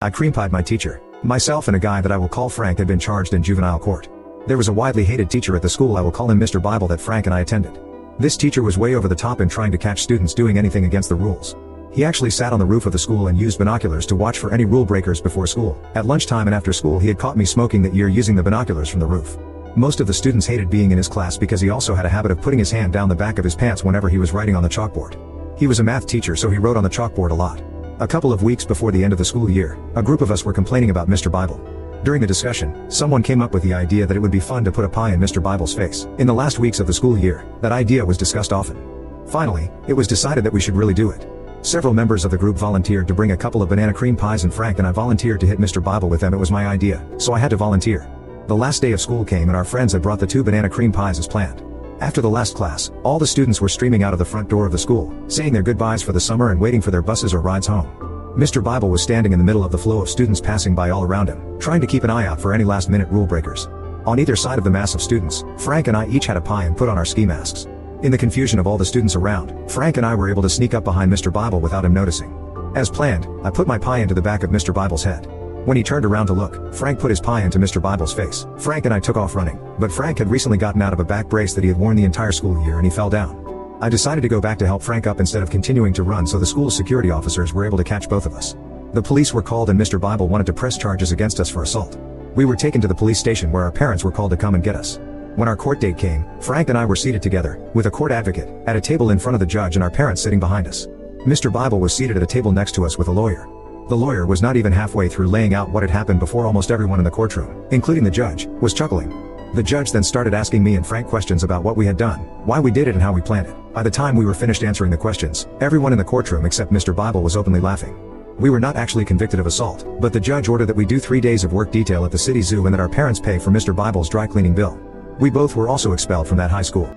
I cream-pied my teacher. Myself and a guy that I will call Frank had been charged in juvenile court. There was a widely hated teacher at the school, I will call him Mr. Bible, that Frank and I attended. This teacher was way over the top in trying to catch students doing anything against the rules. He actually sat on the roof of the school and used binoculars to watch for any rule breakers before school. At lunchtime and after school he had caught me smoking that year using the binoculars from the roof. Most of the students hated being in his class because he also had a habit of putting his hand down the back of his pants whenever he was writing on the chalkboard. He was a math teacher, so he wrote on the chalkboard a lot. A couple of weeks before the end of the school year, a group of us were complaining about Mr. Bible. During the discussion, someone came up with the idea that it would be fun to put a pie in Mr. Bible's face. In the last weeks of the school year, that idea was discussed often. Finally, it was decided that we should really do it. Several members of the group volunteered to bring a couple of banana cream pies, and Frank and I volunteered to hit Mr. Bible with them. It was my idea, so I had to volunteer. The last day of school came and our friends had brought the 2 banana cream pies as planned. After the last class, all the students were streaming out of the front door of the school, saying their goodbyes for the summer and waiting for their buses or rides home. Mr. Bible was standing in the middle of the flow of students passing by all around him, trying to keep an eye out for any last-minute rule breakers. On either side of the mass of students, Frank and I each had a pie and put on our ski masks. In the confusion of all the students around, Frank and I were able to sneak up behind Mr. Bible without him noticing. As planned, I put my pie into the back of Mr. Bible's head. When he turned around to look, Frank put his pie into Mr. Bible's face. Frank and I took off running, but Frank had recently gotten out of a back brace that he had worn the entire school year and he fell down. I decided to go back to help Frank up instead of continuing to run, so the school's security officers were able to catch both of us. The police were called and Mr. Bible wanted to press charges against us for assault. We were taken to the police station where our parents were called to come and get us. When our court date came, Frank and I were seated together, with a court advocate, at a table in front of the judge and our parents sitting behind us. Mr. Bible was seated at a table next to us with a lawyer. The lawyer was not even halfway through laying out what had happened before almost everyone in the courtroom, including the judge, was chuckling. The judge then started asking me and Frank questions about what we had done, why we did it and how we planned it. By the time we were finished answering the questions, everyone in the courtroom except Mr. Bible was openly laughing. We were not actually convicted of assault, but the judge ordered that we do 3 days of work detail at the city zoo and that our parents pay for Mr. Bible's dry cleaning bill. We both were also expelled from that high school.